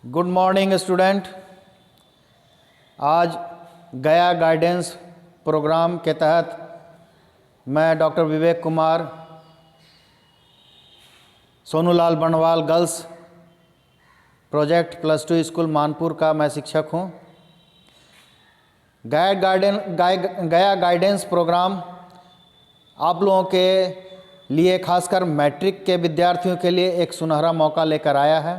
Good morning student. आज गया guidance programme के तहत मैं doctor Vivek Kumar Sonulal Bandwal girls project +2 school Manpur का मैं शिक्षक हूँ। गया गाइडेंस प्रोग्राम आप लोगों के लिए खासकर मैट्रिक के विद्यार्थियों के लिए एक सुनहरा मौका लेकर आया है।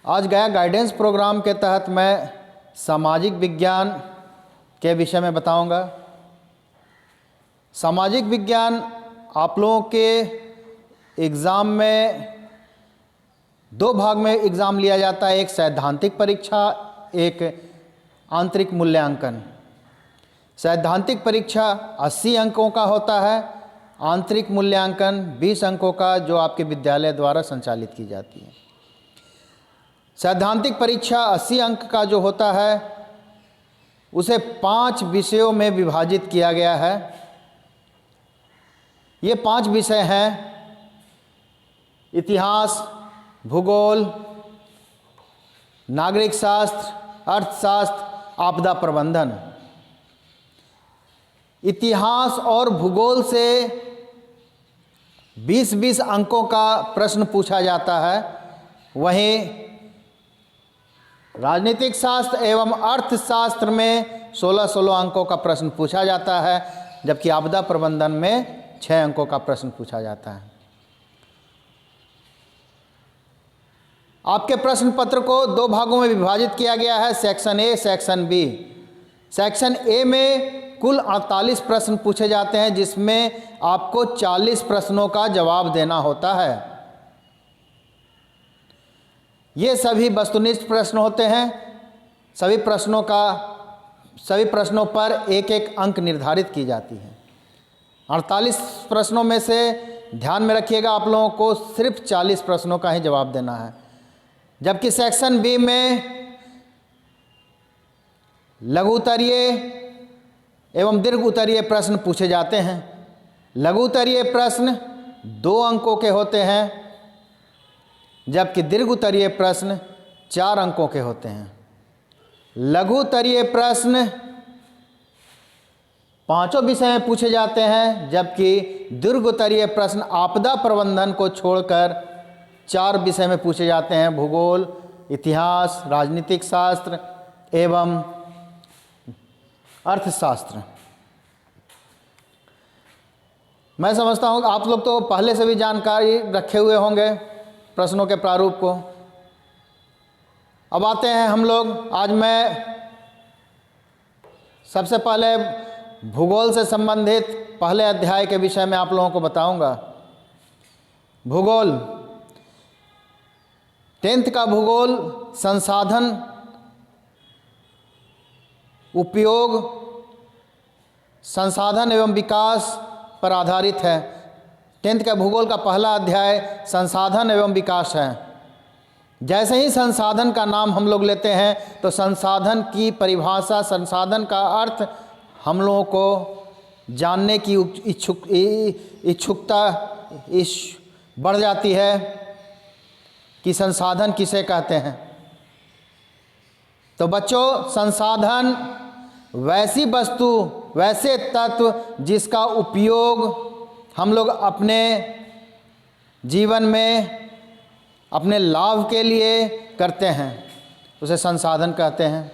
आज गया गाइडेंस प्रोग्राम के तहत मैं सामाजिक विज्ञान के विषय में बताऊंगा। सामाजिक विज्ञान आप लोगों के एग्ज़ाम में दो भाग में एग्ज़ाम लिया जाता है, एक सैद्धांतिक परीक्षा, एक आंतरिक मूल्यांकन। सैद्धांतिक परीक्षा 80 अंकों का होता है, आंतरिक मूल्यांकन 20 अंकों का जो आपके विद्यालय द्वारा संचालित की जाती है। सैद्धांतिक परीक्षा 80 अंक का जो होता है उसे 5 विषयों में विभाजित किया गया है। ये 5 विषय हैं इतिहास, भूगोल, नागरिक शास्त्र, अर्थशास्त्र, आपदा प्रबंधन। इतिहास और भूगोल से 20-20 अंकों का प्रश्न पूछा जाता है। वहीं राजनीतिक शास्त्र एवं अर्थशास्त्र में 16-16 अंकों का प्रश्न पूछा जाता है, जबकि आपदा प्रबंधन में 6 अंकों का प्रश्न पूछा जाता है। आपके प्रश्न पत्र को 2 भागों में विभाजित किया गया है, section A, section B. Section A में कुल 48 प्रश्न पूछे जाते हैं, जिसमें आपको 40 प्रश्नों का जवाब देना होता है। ये सभी वस्तुनिष्ठ प्रश्न होते हैं। सभी प्रश्नों पर एक एक अंक निर्धारित की जाती है। 48 प्रश्नों में से ध्यान में रखिएगा, आप लोगों को सिर्फ 40 प्रश्नों का ही जवाब देना है। जबकि सेक्शन बी में लघु उत्तरीय एवं दीर्घ उत्तरीय प्रश्न पूछे जाते हैं। लघु उत्तरीय प्रश्न 2 अंकों के होते हैं, जबकि दीर्घ उत्तरीय प्रश्न 4 अंकों के होते हैं। लघु उत्तरीय प्रश्न 5 विषय में पूछे जाते हैं, जबकि दीर्घ उत्तरीय प्रश्न आपदा प्रबंधन को छोड़कर 4 विषय में पूछे जाते हैं, भूगोल, इतिहास, राजनीतिक शास्त्र एवं अर्थशास्त्र। मैं समझता हूँ आप लोग तो पहले से भी जानकारी रखे हुए होंगे प्रश्नों के प्रारूप को। अब आते हैं हम लोग, आज मैं सबसे पहले भूगोल से संबंधित पहले अध्याय के विषय में आप लोगों को बताऊंगा। भूगोल 10th का भूगोल संसाधन, उपयोग, संसाधन एवं विकास पर आधारित है। 10th का भूगोल का पहला अध्याय संसाधन एवं विकास है। जैसे ही संसाधन का नाम हम लोग लेते हैं तो संसाधन की परिभाषा, संसाधन का अर्थ हम लोगों को जानने की इच्छुकता बढ़ जाती है कि संसाधन किसे कहते हैं। तो बच्चों, संसाधन वैसी वस्तु, वैसे तत्व जिसका उपयोग हम लोग अपने जीवन में अपने लाभ के लिए करते हैं, उसे संसाधन कहते हैं।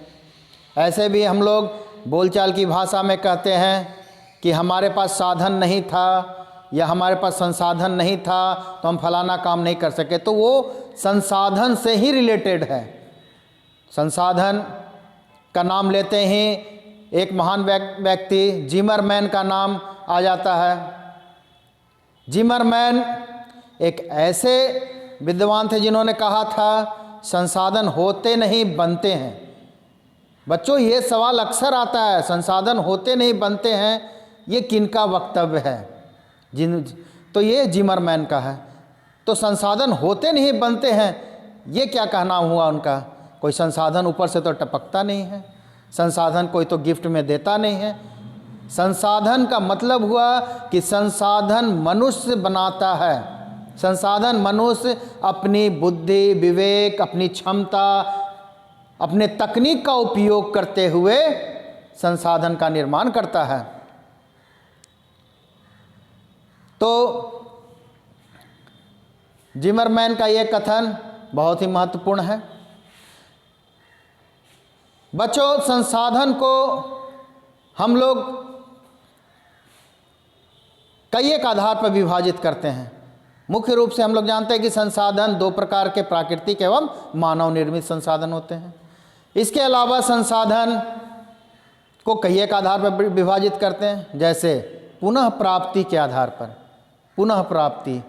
ऐसे भी हम लोग बोलचाल की भाषा में कहते हैं कि हमारे पास साधन नहीं था या हमारे पास संसाधन नहीं था तो हम फलाना काम नहीं कर सके, तो वो संसाधन से ही रिलेटेड है। संसाधन का नाम लेते ही एक महान व्यक्ति जिमरमैन का नाम आ जाता है। जिमरमैन एक ऐसे विद्वान थे जिन्होंने कहा था संसाधन होते नहीं बनते हैं। बच्चों, ये सवाल अक्सर आता है, संसाधन होते नहीं बनते हैं, ये किनका वक्तव्य है? तो ये जिमरमैन का है। तो संसाधन होते नहीं बनते हैं, ये क्या कहना हुआ उनका? कोई संसाधन ऊपर से तो टपकता नहीं है, संसाधन कोई तो गिफ्ट में देता नहीं है। संसाधन का मतलब हुआ कि संसाधन मनुष्य बनाता है, संसाधन मनुष्य अपनी बुद्धि, विवेक, अपनी क्षमता, अपने तकनीक का उपयोग करते हुए संसाधन का निर्माण करता है। तो जिमरमैन का यह कथन बहुत ही महत्वपूर्ण है। बच्चों, संसाधन को हम लोग कई एक आधार पर विभाजित करते हैं। मुख्य रूप से हम लोग जानते हैं कि संसाधन दो प्रकार के, प्राकृतिक एवं मानव निर्मित संसाधन होते हैं। इसके अलावा संसाधन को कई एक आधार पर विभाजित करते हैं, जैसे पुनः प्राप्ति के आधार पर। पुनः प्राप्ति,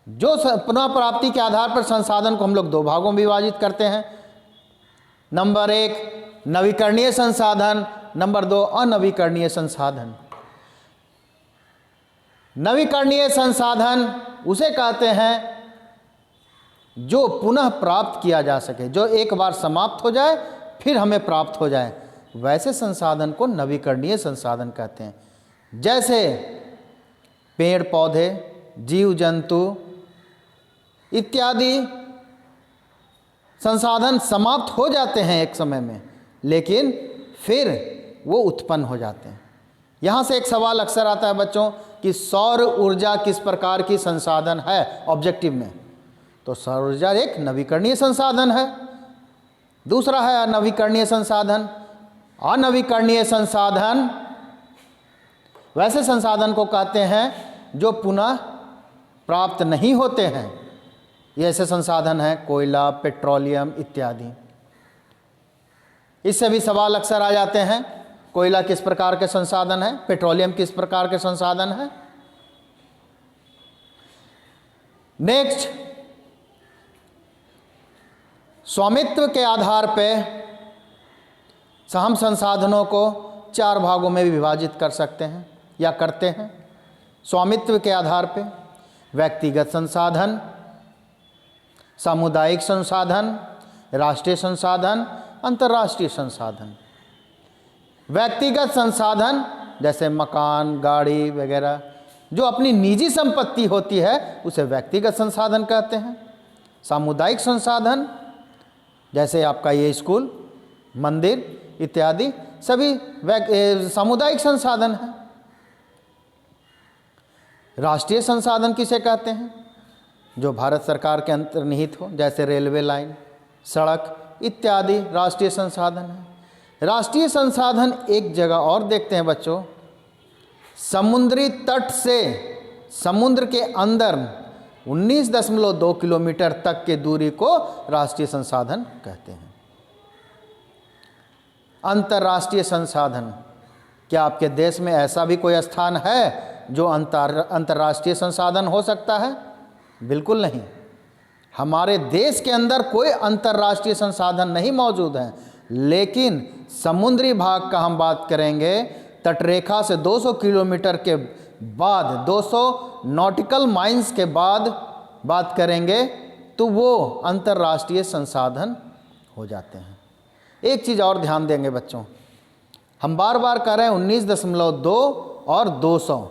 जो पुनः प्राप्ति के आधार पर संसाधन को हम लोग दो भागों में विभाजित करते हैं। नंबर 1 नवीकरणीय संसाधन, नंबर 2 अनवीकरणीय संसाधन। नवीकरणीय संसाधन उसे कहते हैं जो पुनः प्राप्त किया जा सके, जो एक बार समाप्त हो जाए फिर हमें प्राप्त हो जाए, वैसे संसाधन को नवीकरणीय संसाधन कहते हैं। जैसे पेड़ पौधे, जीव जंतु इत्यादि संसाधन समाप्त हो जाते हैं एक समय में, लेकिन फिर वो उत्पन्न हो जाते हैं। यहाँ से एक सवाल अक्सर आता है बच्चों कि सौर ऊर्जा किस प्रकार की संसाधन है ऑब्जेक्टिव में। तो सौर ऊर्जा एक नवीकरणीय संसाधन है। दूसरा है अनवीकरणीय संसाधन। अनवीकरणीय संसाधन वैसे संसाधन को कहते हैं जो पुनः प्राप्त नहीं होते हैं। ये ऐसे संसाधन हैं कोयला, पेट्रोलियम इत्यादि। इससे भी सवाल अक्सर आ जाते हैं, कोयला किस प्रकार के संसाधन है, पेट्रोलियम किस प्रकार के संसाधन है। नेक्स्ट, स्वामित्व के आधार पे हम संसाधनों को 4 भागों में विभाजित कर सकते हैं या करते हैं। स्वामित्व के आधार पे व्यक्तिगत संसाधन, सामुदायिक संसाधन, राष्ट्रीय संसाधन, अंतर्राष्ट्रीय संसाधन। व्यक्तिगत संसाधन जैसे मकान, गाड़ी वगैरह जो अपनी निजी संपत्ति होती है उसे व्यक्तिगत संसाधन कहते हैं। सामुदायिक संसाधन जैसे आपका ये स्कूल, मंदिर इत्यादि सभी सामुदायिक संसाधन है। राष्ट्रीय संसाधन किसे कहते हैं? जो भारत सरकार के अंतर्निहित हो, जैसे रेलवे लाइन, सड़क इत्यादि राष्ट्रीय संसाधन है। राष्ट्रीय संसाधन एक जगह और देखते हैं बच्चों, समुद्री तट से समुद्र के अंदर 19.2 किलोमीटर तक के दूरी को राष्ट्रीय संसाधन कहते हैं। अंतर्राष्ट्रीय संसाधन, क्या आपके देश में ऐसा भी कोई स्थान है जो अंतर्राष्ट्रीय संसाधन हो सकता है? बिल्कुल नहीं। हमारे देश के अंदर कोई अंतर्राष्ट्रीय संसाधन नहीं मौजूद है, लेकिन समुद्री भाग का हम बात करेंगे, तटरेखा से 200 किलोमीटर के बाद, 200 नॉटिकल माइल्स के बाद बात करेंगे तो वो अंतर्राष्ट्रीय संसाधन हो जाते हैं। एक चीज़ और ध्यान देंगे बच्चों, हम बार बार कह रहे हैं 19.2 और 200,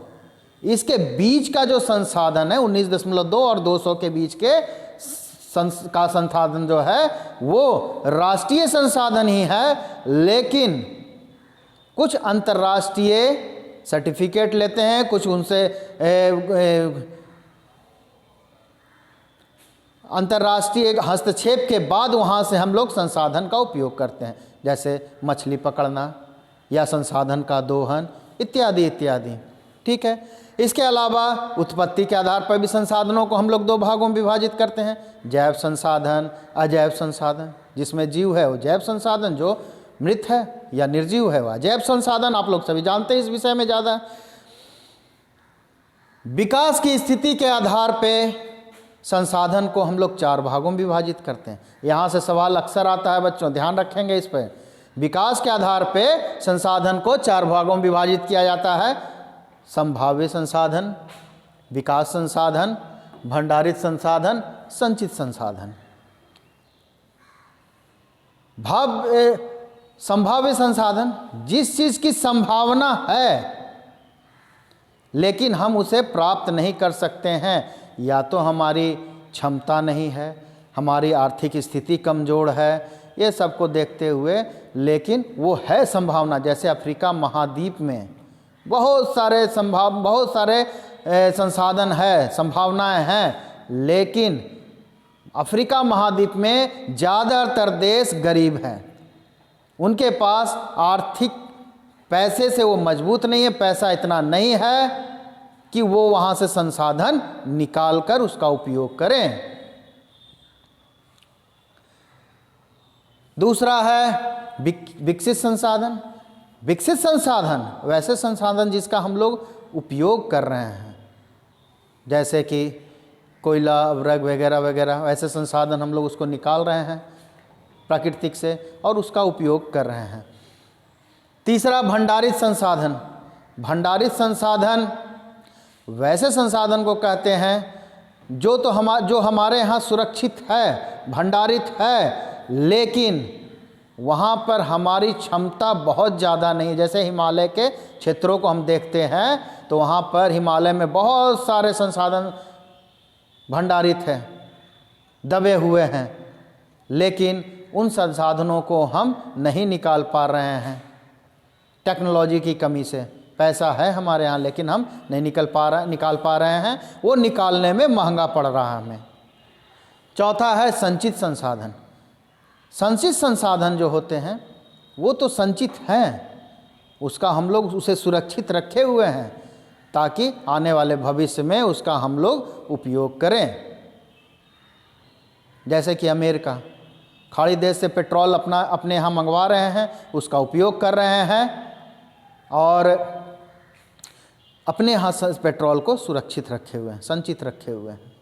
इसके बीच का जो संसाधन है 19.2 और 200 के बीच के का संसाधन जो है वो राष्ट्रीय संसाधन ही है, लेकिन कुछ अंतर्राष्ट्रीय सर्टिफिकेट लेते हैं, कुछ उनसे अंतर्राष्ट्रीय हस्तक्षेप के बाद वहाँ से हम लोग संसाधन का उपयोग करते हैं, जैसे मछली पकड़ना या संसाधन का दोहन इत्यादि इत्यादि। ठीक है। इसके अलावा उत्पत्ति के आधार पर भी संसाधनों को हम लोग 2 भागों में विभाजित करते हैं, जैव संसाधन, अजैव संसाधन। जिसमें जीव है वो जैव संसाधन, जो मृत है या निर्जीव है वह अजैव संसाधन। आप लोग सभी जानते हैं इस विषय में ज़्यादा। विकास की स्थिति के आधार पे संसाधन को हम लोग 4 भागों में विभाजित करते हैं। यहाँ से सवाल अक्सर आता है बच्चों, ध्यान रखेंगे इस पर। विकास के आधार पे संसाधन को 4 भागों में विभाजित किया जाता है, संभाव्य संसाधन, विकास संसाधन, भंडारित संसाधन, संचित संसाधन। संभाव्य संसाधन जिस चीज़ की संभावना है लेकिन हम उसे प्राप्त नहीं कर सकते हैं या तो हमारी क्षमता नहीं है, हमारी आर्थिक स्थिति कमज़ोर है, ये सब को देखते हुए, लेकिन वो है संभावना। जैसे अफ्रीका महाद्वीप में बहुत सारे संसाधन है, संभावनाएं हैं, लेकिन अफ्रीका महाद्वीप में ज़्यादातर देश गरीब हैं। उनके पास आर्थिक पैसे से वो मजबूत नहीं है, पैसा इतना नहीं है कि वो वहाँ से संसाधन निकाल कर उसका उपयोग करें। दूसरा है विकसित संसाधन। विकसित संसाधन वैसे संसाधन जिसका हम लोग उपयोग कर रहे हैं, जैसे कि कोयला, अवरक वगैरह वगैरह, वैसे संसाधन हम लोग उसको निकाल रहे हैं प्राकृतिक से और उसका उपयोग कर रहे हैं। तीसरा भंडारित संसाधन। भंडारित संसाधन वैसे संसाधन को कहते हैं जो हमारे यहाँ सुरक्षित है, भंडारित है, लेकिन वहाँ पर हमारी क्षमता बहुत ज़्यादा नहीं। जैसे हिमालय के क्षेत्रों को हम देखते हैं तो वहाँ पर हिमालय में बहुत सारे संसाधन भंडारित हैं, दबे हुए हैं, लेकिन उन संसाधनों को हम नहीं निकाल पा रहे हैं टेक्नोलॉजी की कमी से। पैसा है हमारे यहाँ लेकिन हम नहीं निकाल पा रहे हैं, वो निकालने में महंगा पड़ रहा है हमें। चौथा है संचित संसाधन। संचित संसाधन जो होते हैं वो तो संचित हैं, उसका हम लोग उसे सुरक्षित रखे हुए हैं ताकि आने वाले भविष्य में उसका हम लोग उपयोग करें। जैसे कि अमेरिका खाड़ी देश से पेट्रोल अपने यहाँ मंगवा रहे हैं, उसका उपयोग कर रहे हैं और अपने यहाँ पेट्रोल को सुरक्षित रखे हुए हैं, संचित रखे हुए हैं,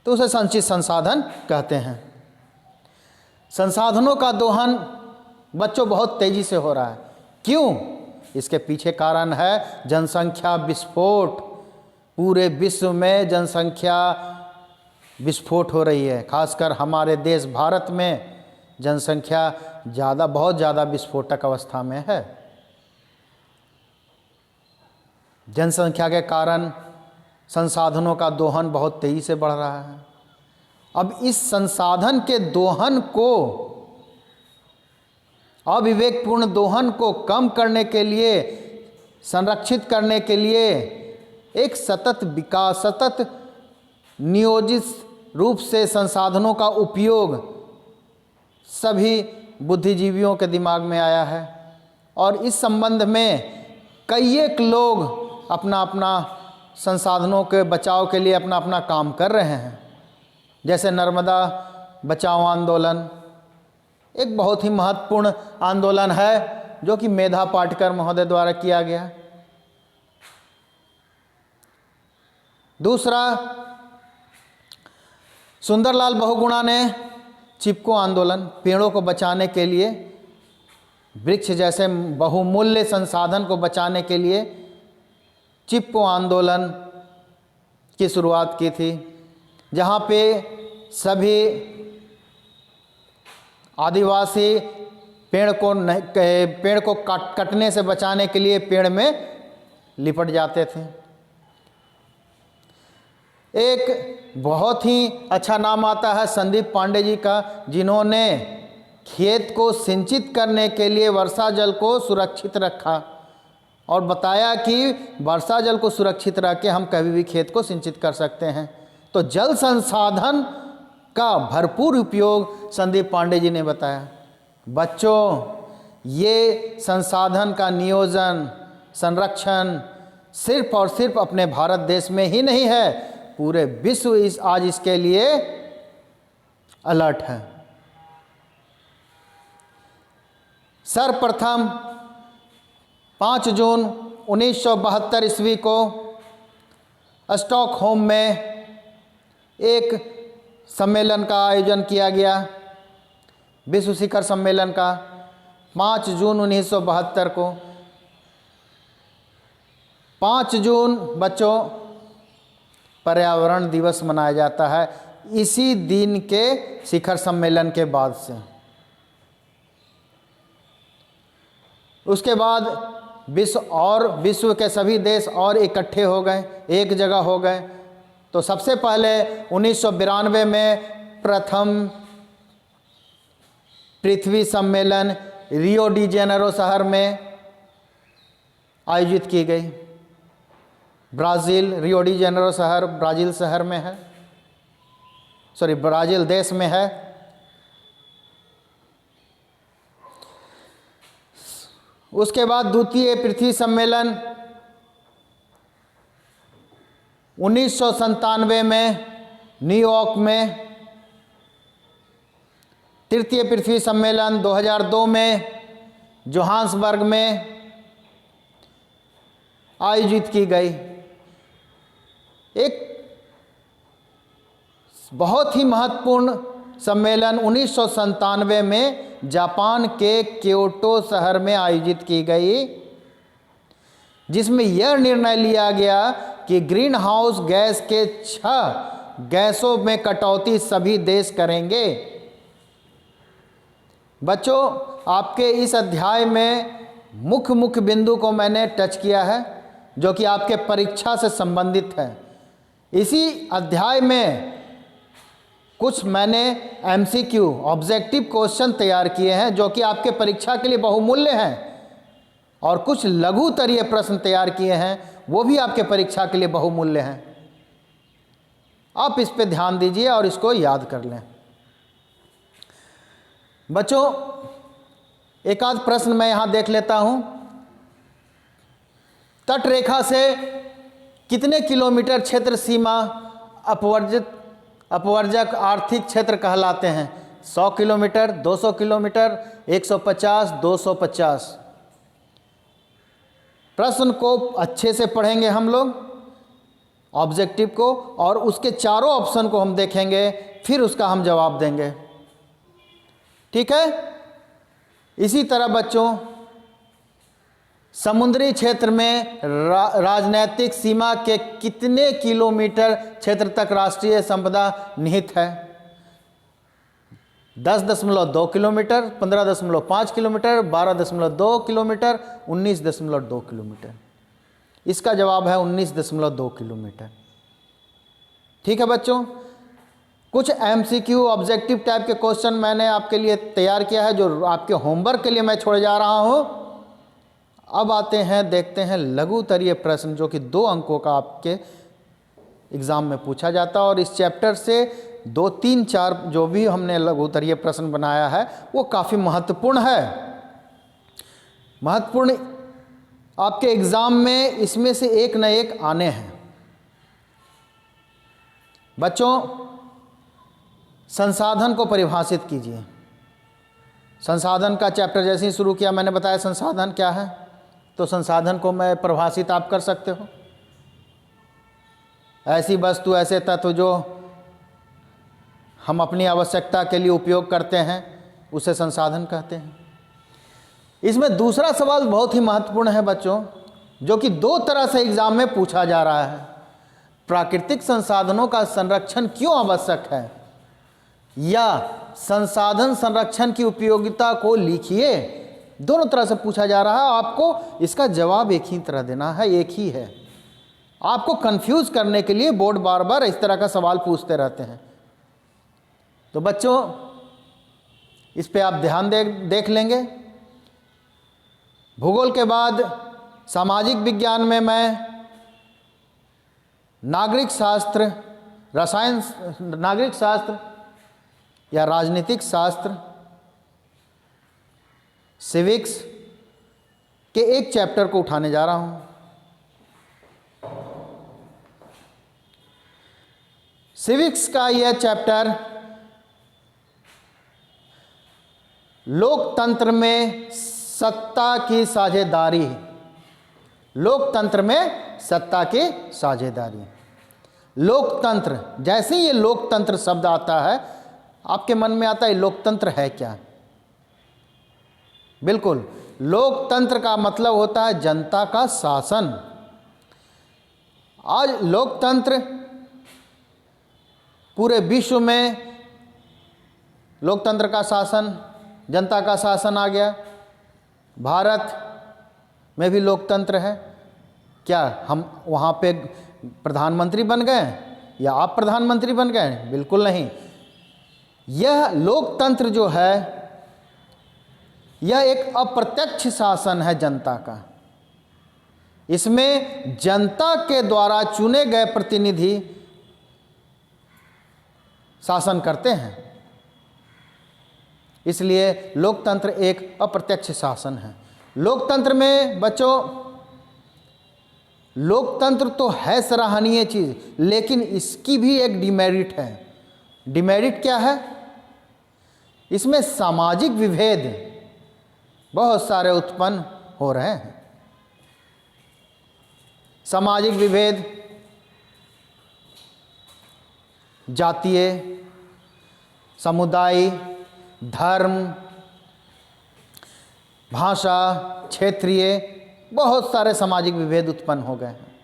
तो उसे संचित संसाधन कहते हैं। संसाधनों का दोहन बच्चों बहुत तेजी से हो रहा है। क्यों? इसके पीछे कारण है जनसंख्या विस्फोट। पूरे विश्व में जनसंख्या विस्फोट हो रही है, खासकर हमारे देश भारत में जनसंख्या बहुत ज़्यादा विस्फोटक अवस्था में है। जनसंख्या के कारण संसाधनों का दोहन बहुत तेज़ी से बढ़ रहा है। अब इस संसाधन के दोहन को, अविवेकपूर्ण दोहन को कम करने के लिए, संरक्षित करने के लिए एक सतत नियोजित रूप से संसाधनों का उपयोग सभी बुद्धिजीवियों के दिमाग में आया है और इस संबंध में कई एक लोग अपना संसाधनों के बचाव के लिए अपना काम कर रहे हैं। जैसे नर्मदा बचाओ आंदोलन एक बहुत ही महत्वपूर्ण आंदोलन है जो कि मेधा पाटकर महोदय द्वारा किया गया। दूसरा, सुंदरलाल बहुगुणा ने चिपको आंदोलन, पेड़ों को बचाने के लिए, वृक्ष जैसे बहुमूल्य संसाधन को बचाने के लिए चिपको आंदोलन की शुरुआत की थी, जहाँ पे सभी आदिवासी पेड़ को कटने से बचाने के लिए पेड़ में लिपट जाते थे। एक बहुत ही अच्छा नाम आता है संदीप पांडे जी का, जिन्होंने खेत को सिंचित करने के लिए वर्षा जल को सुरक्षित रखा और बताया कि वर्षा जल को सुरक्षित रख के हम कभी भी खेत को सिंचित कर सकते हैं। तो जल संसाधन का भरपूर उपयोग संदीप पांडे जी ने बताया। बच्चों, ये संसाधन का नियोजन, संरक्षण सिर्फ और सिर्फ अपने भारत देश में ही नहीं है, पूरे विश्व आज इसके लिए अलर्ट है। सर्वप्रथम 5 जून 1972 ईस्वी को स्टॉकहोम में एक सम्मेलन का आयोजन किया गया, विश्व शिखर सम्मेलन का। 5 जून 1972 को 5 जून बच्चों पर्यावरण दिवस मनाया जाता है, इसी दिन के शिखर सम्मेलन के बाद से। उसके बाद विश्व के सभी देश और इकट्ठे हो गए, एक जगह हो गए। तो सबसे पहले 1992 में प्रथम पृथ्वी सम्मेलन रियो डी जेनेरो शहर में आयोजित की गई। ब्राज़ील, रियो डी जेनेरो शहर ब्राज़ील शहर में है, ब्राज़ील देश में है। उसके बाद द्वितीय पृथ्वी सम्मेलन 1997 में न्यूयॉर्क में, तृतीय पृथ्वी सम्मेलन 2002 में जोहान्सबर्ग में आयोजित की गई। एक बहुत ही महत्वपूर्ण सम्मेलन 1997 में जापान के क्योटो शहर में आयोजित की गई, जिसमें यह निर्णय लिया गया कि ग्रीन हाउस गैस के 6 गैसों में कटौती सभी देश करेंगे। बच्चों, आपके इस अध्याय में मुख्य बिंदु को मैंने टच किया है, जो कि आपके परीक्षा से संबंधित है। इसी अध्याय में कुछ मैंने MCQ ऑब्जेक्टिव क्वेश्चन तैयार किए हैं, जो कि आपके परीक्षा के लिए बहुमूल्य हैं, और कुछ लघु तरीय प्रश्न तैयार किए हैं, वो भी आपके परीक्षा के लिए बहुमूल्य हैं। आप इस पे ध्यान दीजिए और इसको याद कर लें। बच्चों, एक आध प्रश्न मैं यहाँ देख लेता हूँ। तट रेखा से कितने किलोमीटर क्षेत्र सीमा अपवर्जक आर्थिक क्षेत्र कहलाते हैं? 100 किलोमीटर, 200 किलोमीटर, 150, 250। प्रश्न को अच्छे से पढ़ेंगे हम लोग, ऑब्जेक्टिव को, और उसके चारों ऑप्शन को हम देखेंगे, फिर उसका हम जवाब देंगे। ठीक है? इसी तरह बच्चों, समुद्री क्षेत्र में राजनैतिक सीमा के कितने किलोमीटर क्षेत्र तक राष्ट्रीय संपदा निहित है? 10.2 किलोमीटर, 15.5 किलोमीटर, 12.2 किलोमीटर, 19.2 किलोमीटर। इसका जवाब है 19.2 किलोमीटर। ठीक है बच्चों, कुछ MCQ ऑब्जेक्टिव टाइप के क्वेश्चन मैंने आपके लिए तैयार किया है, जो आपके होमवर्क के लिए मैं छोड़े जा रहा हूं। अब आते हैं, देखते हैं लघु तरीय प्रश्न, जो कि 2 अंकों का आपके एग्ज़ाम में पूछा जाता है। और इस चैप्टर से 2, 3, 4 जो भी हमने लघु तरीय प्रश्न बनाया है, वो काफ़ी महत्वपूर्ण है। महत्वपूर्ण आपके एग्ज़ाम में इसमें से एक न एक आने हैं। बच्चों, संसाधन को परिभाषित कीजिए। संसाधन का चैप्टर जैसे ही शुरू किया, मैंने बताया संसाधन क्या है, तो संसाधन को मैं परिभाषित आप कर सकते हो। ऐसी वस्तु, ऐसे तत्व जो हम अपनी आवश्यकता के लिए उपयोग करते हैं, उसे संसाधन कहते हैं। इसमें दूसरा सवाल बहुत ही महत्वपूर्ण है बच्चों, जो कि 2 तरह से एग्जाम में पूछा जा रहा है। प्राकृतिक संसाधनों का संरक्षण क्यों आवश्यक है, या संसाधन संरक्षण की उपयोगिता को लिखिए। दोनों तरह से पूछा जा रहा है। आपको इसका जवाब एक ही तरह देना है, एक ही है। आपको कंफ्यूज करने के लिए बोर्ड बार बार इस तरह का सवाल पूछते रहते हैं। तो बच्चों, इस पे आप ध्यान देख लेंगे। भूगोल के बाद सामाजिक विज्ञान में मैं नागरिक शास्त्र, नागरिक शास्त्र या राजनीतिक शास्त्र, सिविक्स के एक चैप्टर को उठाने जा रहा हूं। सिविक्स का यह चैप्टर लोकतंत्र में सत्ता की साझेदारी। लोकतंत्र में सत्ता की साझेदारी। लोकतंत्र, जैसे ही ये लोकतंत्र शब्द आता है, आपके मन में आता है लोकतंत्र है क्या? बिल्कुल, लोकतंत्र का मतलब होता है जनता का शासन। आज लोकतंत्र पूरे विश्व में लोकतंत्र का शासन, जनता का शासन आ गया। भारत में भी लोकतंत्र है। क्या हम वहाँ पे प्रधानमंत्री बन गए या आप प्रधानमंत्री बन गए? बिल्कुल नहीं। यह लोकतंत्र जो है यह एक अप्रत्यक्ष शासन है जनता का। इसमें जनता के द्वारा चुने गए प्रतिनिधि शासन करते हैं, इसलिए लोकतंत्र एक अप्रत्यक्ष शासन है। लोकतंत्र में बच्चों, लोकतंत्र तो है सराहनीय चीज़, लेकिन इसकी भी एक डिमेरिट है। डिमेरिट क्या है? इसमें सामाजिक विभेद बहुत सारे उत्पन्न हो रहे हैं। सामाजिक विभेद जातीय, समुदाय, धर्म, भाषा, क्षेत्रीय, बहुत सारे सामाजिक विभेद उत्पन्न हो गए हैं।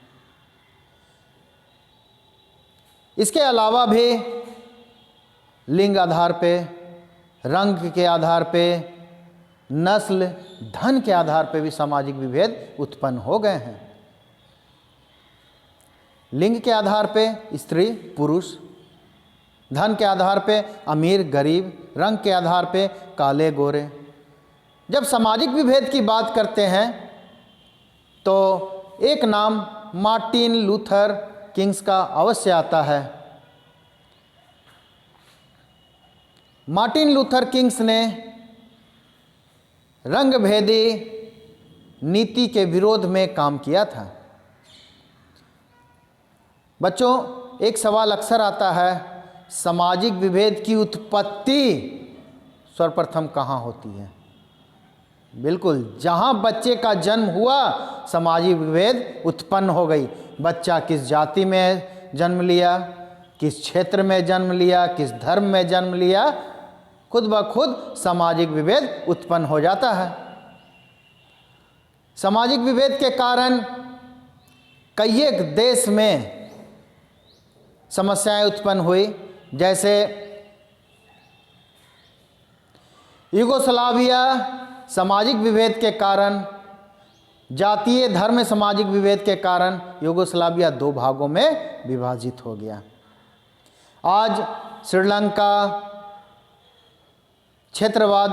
इसके अलावा भी लिंग आधार पे, रंग के आधार पे, नस्ल, धन के आधार पे भी सामाजिक विभेद उत्पन्न हो गए हैं। लिंग के आधार पे स्त्री पुरुष, धन के आधार पे अमीर गरीब, रंग के आधार पे काले गोरे। जब सामाजिक विभेद की बात करते हैं तो एक नाम मार्टिन लूथर किंग्स का अवश्य आता है। मार्टिन लूथर किंग्स ने रंग भेदी नीति के विरोध में काम किया था। बच्चों, एक सवाल अक्सर आता है, सामाजिक विभेद की उत्पत्ति सर्वप्रथम कहाँ होती है? बिल्कुल, जहाँ बच्चे का जन्म हुआ सामाजिक विभेद उत्पन्न हो गई। बच्चा किस जाति में जन्म लिया, किस क्षेत्र में जन्म लिया, किस धर्म में जन्म लिया, खुद ब खुद सामाजिक विभेद उत्पन्न हो जाता है। सामाजिक विभेद के कारण कई एक देश में समस्याएं उत्पन्न हुई, जैसे यूगोस्लाविया सामाजिक विभेद के कारण, जातीय धर्म सामाजिक विभेद के कारण यूगोस्लाविया दो भागों में विभाजित हो गया। आज श्रीलंका क्षेत्रवाद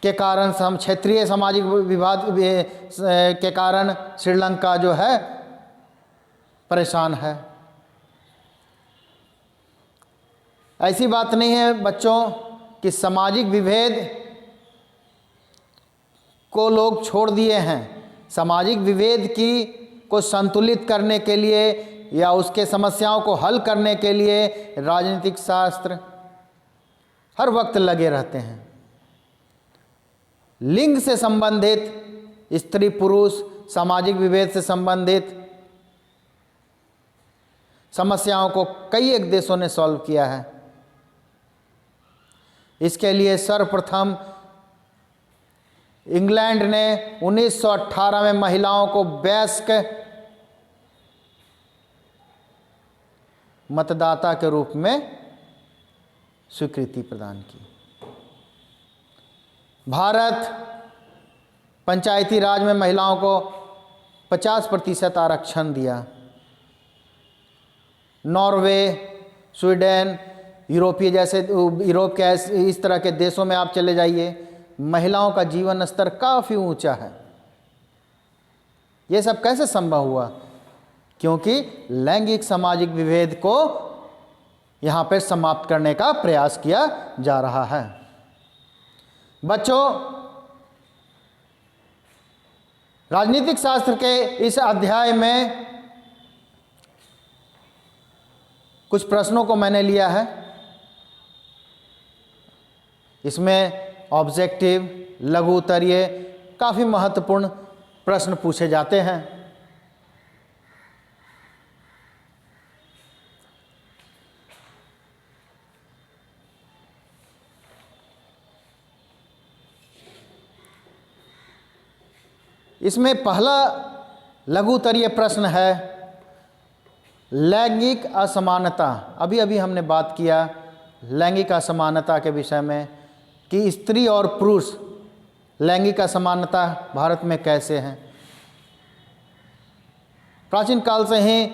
के कारण, क्षेत्रीय सामाजिक विवाद के कारण श्रीलंका जो है परेशान है। ऐसी बात नहीं है बच्चों कि सामाजिक विभेद को लोग छोड़ दिए हैं। सामाजिक विभेद को संतुलित करने के लिए या उसके समस्याओं को हल करने के लिए राजनीतिक शास्त्र हर वक्त लगे रहते हैं। लिंग से संबंधित, स्त्री पुरुष, सामाजिक विभेद से संबंधित समस्याओं को कई एक देशों ने सॉल्व किया है। इसके लिए सर्वप्रथम इंग्लैंड ने 1918 में महिलाओं को वयस्क मतदाता के रूप में स्वीकृति प्रदान की। भारत पंचायती राज में महिलाओं को 50% आरक्षण दिया। नॉर्वे, स्वीडन, यूरोप के इस तरह के देशों में आप चले जाइए, महिलाओं का जीवन स्तर काफ़ी ऊंचा है। ये सब कैसे संभव हुआ? क्योंकि लैंगिक सामाजिक विभेद को यहाँ पर समाप्त करने का प्रयास किया जा रहा है। बच्चों, राजनीतिक शास्त्र के इस अध्याय में कुछ प्रश्नों को मैंने लिया है। इसमें ऑब्जेक्टिव, लघु उत्तरीय काफ़ी महत्वपूर्ण प्रश्न पूछे जाते हैं। इसमें पहला लघु उत्तरीय प्रश्न है लैंगिक असमानता। अभी अभी हमने बात किया लैंगिक असमानता के विषय में कि स्त्री और पुरुष लैंगिक असमानता भारत में कैसे है। प्राचीन काल से ही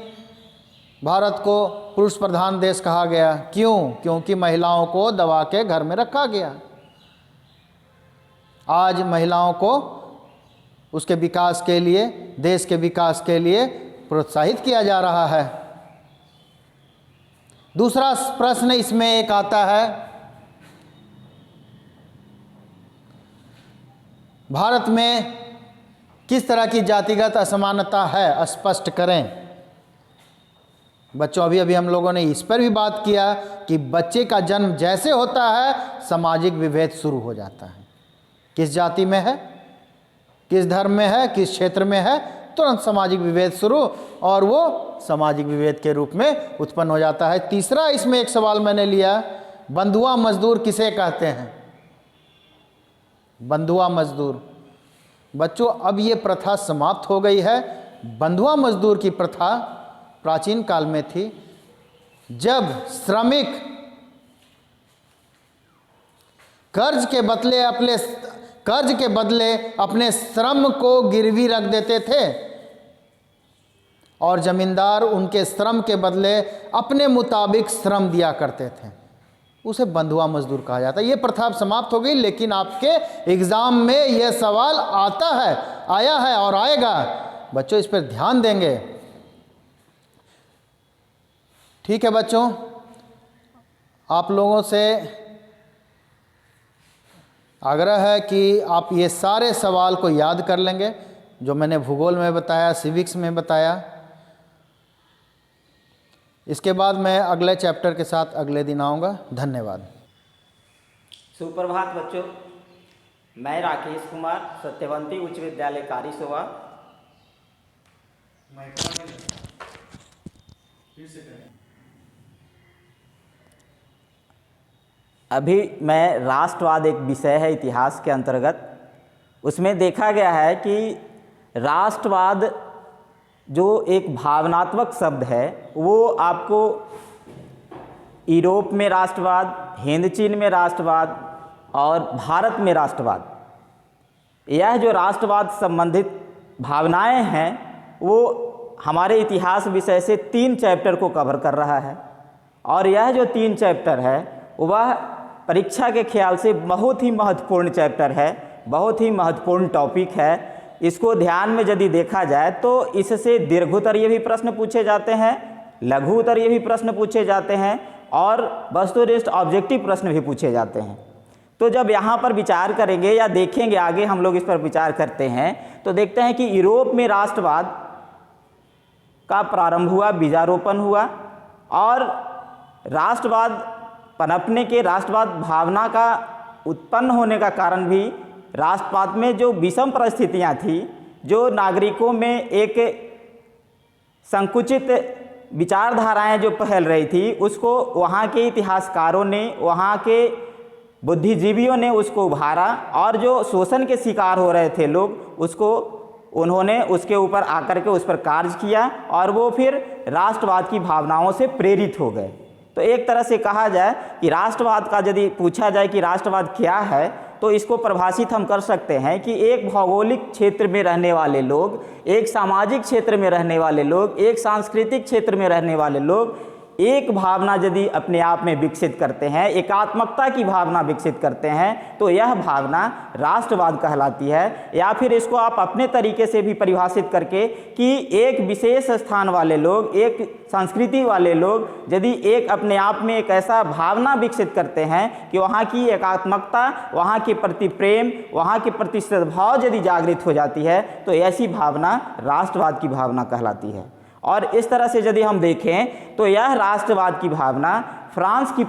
भारत को पुरुष प्रधान देश कहा गया। क्यों? क्योंकि महिलाओं को दबा के घर में रखा गया। आज महिलाओं को उसके विकास के लिए, देश के विकास के लिए प्रोत्साहित किया जा रहा है। दूसरा प्रश्न इसमें एक आता है, भारत में किस तरह की जातिगत असमानता है, स्पष्ट करें। बच्चों, अभी हम लोगों ने इस पर भी बात किया कि बच्चे का जन्म जैसे होता है सामाजिक विभेद शुरू हो जाता है। किस जाति में है, किस धर्म में है, किस क्षेत्र में है, तुरंत सामाजिक विभेद शुरू, और वो सामाजिक विभेद के रूप में उत्पन्न हो जाता है। तीसरा इसमें एक सवाल मैंने लिया, बंधुआ मजदूर किसे कहते हैं? बंधुआ मजदूर। बच्चों, अब ये प्रथा समाप्त हो गई है। बंधुआ मजदूर की प्रथा प्राचीन काल में थी, जब श्रमिक कर्ज के बदले अपने श्रम को गिरवी रख देते थे और जमींदार उनके श्रम के बदले अपने मुताबिक श्रम दिया करते थे। उसे बंधुआ मजदूर कहा जाता है। ये प्रथा अब समाप्त हो गई, लेकिन आपके एग्जाम में यह सवाल आता है, आया है और आएगा। बच्चों, इस पर ध्यान देंगे। ठीक है बच्चों, आप लोगों से आग्रह है कि आप ये सारे सवाल को याद कर लेंगे जो मैंने भूगोल में बताया, सिविक्स में बताया। इसके बाद मैं अगले चैप्टर के साथ अगले दिन आऊँगा। धन्यवाद। सुप्रभात बच्चों, मैं राकेश कुमार, सत्यवंती उच्च विद्यालय कारीसोवा। अभी मैं राष्ट्रवाद एक विषय है इतिहास के अंतर्गत, उसमें देखा गया है कि राष्ट्रवाद जो एक भावनात्मक शब्द है वो आपको यूरोप में राष्ट्रवाद, हिंद चीन में राष्ट्रवाद और भारत में राष्ट्रवाद, यह जो राष्ट्रवाद संबंधित भावनाएं हैं वो हमारे इतिहास विषय से 3 चैप्टर को कवर कर रहा है। और यह जो 3 चैप्टर है वह परीक्षा के ख्याल से बहुत ही महत्वपूर्ण चैप्टर है, बहुत ही महत्वपूर्ण टॉपिक है। इसको ध्यान में यदि देखा जाए तो इससे दीर्घोत्तरीय भी प्रश्न पूछे जाते हैं, लघु उत्तरीय भी प्रश्न पूछे जाते हैं और वस्तुनिष्ठ ऑब्जेक्टिव प्रश्न भी पूछे जाते हैं। तो जब यहाँ पर विचार करेंगे या देखेंगे, आगे हम लोग इस पर विचार करते हैं, तो देखते हैं कि यूरोप में राष्ट्रवाद का प्रारंभ हुआ, बीजारोपण हुआ और राष्ट्रवाद पनपने के, राष्ट्रवाद भावना का उत्पन्न होने का कारण भी राष्ट्रवाद में जो विषम परिस्थितियां थी, जो नागरिकों में एक संकुचित विचारधाराएं जो फैल रही थी, उसको वहाँ के इतिहासकारों ने, वहाँ के बुद्धिजीवियों ने उसको उभारा और जो शोषण के शिकार हो रहे थे लोग, उसको उन्होंने उसके ऊपर आकर के उस पर कार्य किया और वो फिर राष्ट्रवाद की भावनाओं से प्रेरित हो गए। तो एक तरह से कहा जाए कि राष्ट्रवाद का यदि पूछा जाए कि राष्ट्रवाद क्या है, तो इसको परिभाषित हम कर सकते हैं कि एक भौगोलिक क्षेत्र में रहने वाले लोग, एक सामाजिक क्षेत्र में रहने वाले लोग, एक सांस्कृतिक क्षेत्र में रहने वाले लोग एक भावना यदि अपने आप में विकसित करते हैं, एकात्मकता की भावना विकसित करते हैं, तो यह भावना राष्ट्रवाद कहलाती है। या फिर इसको आप अपने तरीके से भी परिभाषित करके कि एक विशेष स्थान वाले लोग, एक संस्कृति वाले लोग यदि एक अपने आप में एक ऐसा भावना विकसित करते हैं कि वहाँ की एकात्मकता, वहाँ के प्रति प्रेम, वहाँ के प्रति सद्भाव यदि जागृत हो जाती है, तो ऐसी भावना राष्ट्रवाद की भावना कहलाती है। और इस तरह से यदि हम देखें तो यह राष्ट्रवाद की भावना फ्रांस की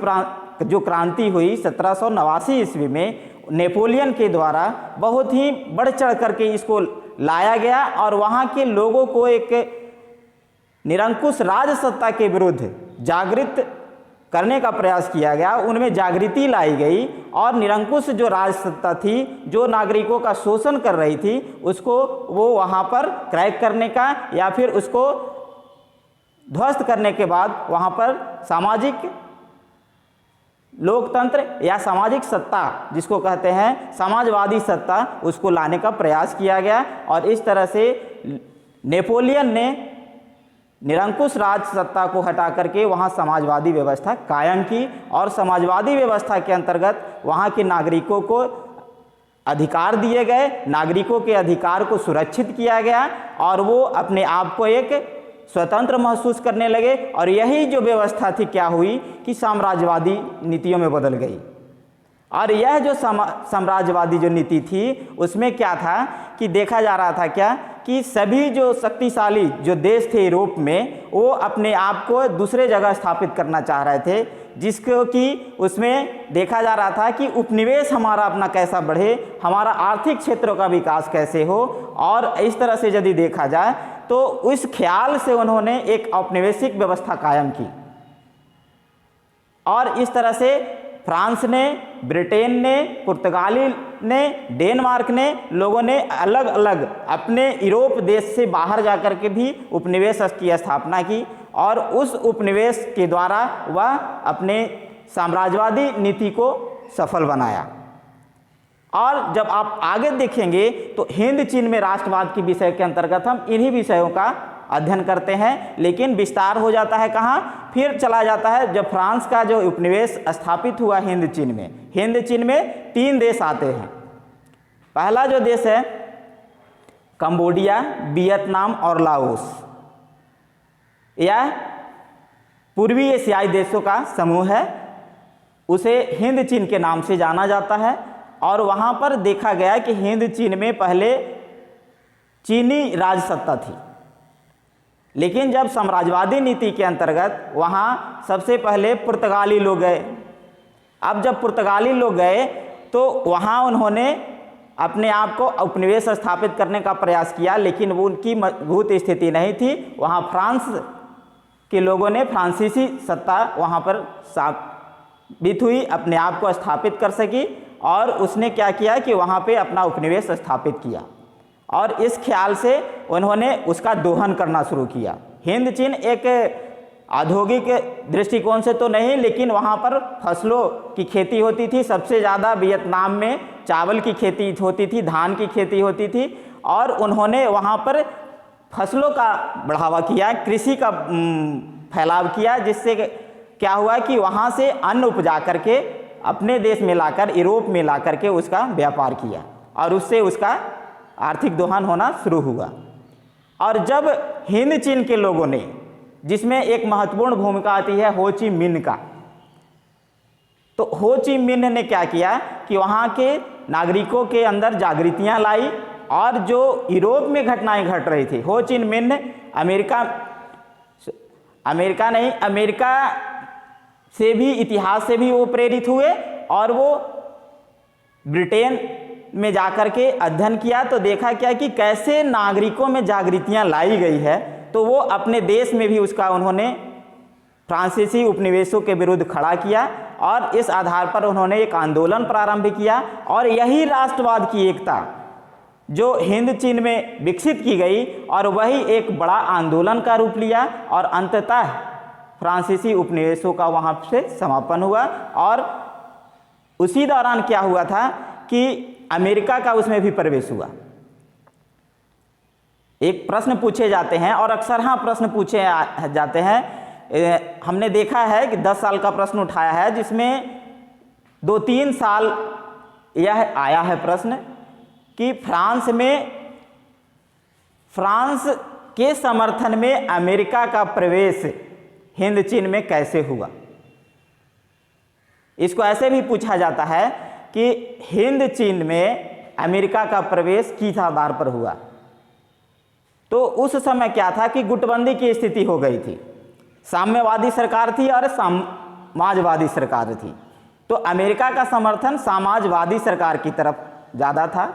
जो क्रांति हुई 1789 ईस्वी में नेपोलियन के द्वारा बहुत ही बढ़ चढ़ करके इसको लाया गया और वहाँ के लोगों को एक निरंकुश राजसत्ता के विरुद्ध जागृत करने का प्रयास किया गया, उनमें जागृति लाई गई और निरंकुश जो राजसत्ता थी, जो नागरिकों का शोषण कर रही थी, उसको वो वहाँ पर क्रैक करने का या फिर उसको ध्वस्त करने के बाद वहाँ पर सामाजिक लोकतंत्र या सामाजिक सत्ता जिसको कहते हैं समाजवादी सत्ता, उसको लाने का प्रयास किया गया। और इस तरह से नेपोलियन ने निरंकुश राज सत्ता को हटा करके वहाँ समाजवादी व्यवस्था कायम की और समाजवादी व्यवस्था के अंतर्गत वहाँ के नागरिकों को अधिकार दिए गए, नागरिकों के अधिकार को सुरक्षित किया गया और वो अपने आप को एक स्वतंत्र महसूस करने लगे। और यही जो व्यवस्था थी क्या हुई कि साम्राज्यवादी नीतियों में बदल गई। और यह जो साम्राज्यवादी जो नीति थी उसमें क्या था कि देखा जा रहा था क्या कि सभी जो शक्तिशाली जो देश थे यूरोप में, वो अपने आप को दूसरे जगह स्थापित करना चाह रहे थे, जिसको कि उसमें देखा जा रहा था कि उपनिवेश हमारा अपना कैसा बढ़े, हमारा आर्थिक क्षेत्रों का विकास कैसे हो। और इस तरह से यदि देखा जाए तो उस ख्याल से उन्होंने एक औपनिवेशिक व्यवस्था कायम की। और इस तरह से फ्रांस ने, ब्रिटेन ने, पुर्तगाली ने, डेनमार्क ने, लोगों ने अलग अलग अपने यूरोप देश से बाहर जाकर के भी उपनिवेश की स्थापना की और उस उपनिवेश के द्वारा वह अपने साम्राज्यवादी नीति को सफल बनाया। और जब आप आगे देखेंगे तो हिंद चीन में राष्ट्रवाद के विषय के अंतर्गत हम इन्हीं विषयों का अध्ययन करते हैं, लेकिन विस्तार हो जाता है कहाँ, फिर चला जाता है जब फ्रांस का जो उपनिवेश स्थापित हुआ हिंद चीन में। हिंद चीन में 3 देश आते हैं। पहला जो देश है कंबोडिया, वियतनाम और लाओस। यह पूर्वी एशियाई देशों का समूह है, उसे हिंद चीन के नाम से जाना जाता है। और वहाँ पर देखा गया कि हिंद चीन में पहले चीनी राज सत्ता थी, लेकिन जब साम्राज्यवादी नीति के अंतर्गत वहाँ सबसे पहले पुर्तगाली लोग गए। अब जब पुर्तगाली लोग गए तो वहाँ उन्होंने अपने आप को उपनिवेश स्थापित करने का प्रयास किया, लेकिन वो उनकी मजबूत स्थिति नहीं थी। वहाँ फ्रांस के लोगों ने फ्रांसीसी सत्ता वहाँ पर साबित हुई, अपने आप को स्थापित कर सकी और उसने क्या किया कि वहाँ पे अपना उपनिवेश स्थापित किया। और इस ख्याल से उन्होंने उसका दोहन करना शुरू किया। हिंद चीन एक औद्योगिक दृष्टिकोण से तो नहीं, लेकिन वहाँ पर फसलों की खेती होती थी। सबसे ज़्यादा वियतनाम में चावल की खेती होती थी, धान की खेती होती थी। और उन्होंने वहाँ पर फसलों का बढ़ावा किया, कृषि का फैलाव किया, जिससे क्या हुआ कि वहाँ से अन्न उपजा करके अपने देश में लाकर, यूरोप में ला करके उसका व्यापार किया और उससे उसका आर्थिक दोहन होना शुरू हुआ। और जब हिंद चीन के लोगों ने, जिसमें एक महत्वपूर्ण भूमिका आती है हो ची मिन्ह का, तो हो ची मिन्ह ने क्या किया कि वहाँ के नागरिकों के अंदर जागृतियाँ लाई और जो यूरोप में घटनाएं घट रही थी। हो ची मिन्ह अमेरिका से भी, इतिहास से भी वो प्रेरित हुए और वो ब्रिटेन में जाकर के अध्ययन किया तो देखा क्या कि कैसे नागरिकों में जागृतियाँ लाई गई है। तो वो अपने देश में भी उसका उन्होंने फ्रांसीसी उपनिवेशों के विरुद्ध खड़ा किया और इस आधार पर उन्होंने एक आंदोलन प्रारंभ किया। और यही राष्ट्रवाद की एकता जो हिंद चीन में विकसित की गई और वही एक बड़ा आंदोलन का रूप लिया और अंततः फ्रांसीसी उपनिवेशों का वहाँ से समापन हुआ। और उसी दौरान क्या हुआ था कि अमेरिका का उसमें भी प्रवेश हुआ। एक प्रश्न पूछे जाते हैं और अक्सर हाँ प्रश्न पूछे जाते हैं, हमने देखा है कि 10 साल का प्रश्न उठाया है, जिसमें 2-3 साल यह आया है प्रश्न कि फ्रांस के समर्थन में अमेरिका का प्रवेश हिंद चीन में कैसे हुआ। इसको ऐसे भी पूछा जाता है कि हिंद चीन में अमेरिका का प्रवेश किस आधार पर हुआ। तो उस समय क्या था कि गुटबंदी की स्थिति हो गई थी, साम्यवादी सरकार थी और समाजवादी सरकार थी। तो अमेरिका का समर्थन समाजवादी सरकार की तरफ ज़्यादा था,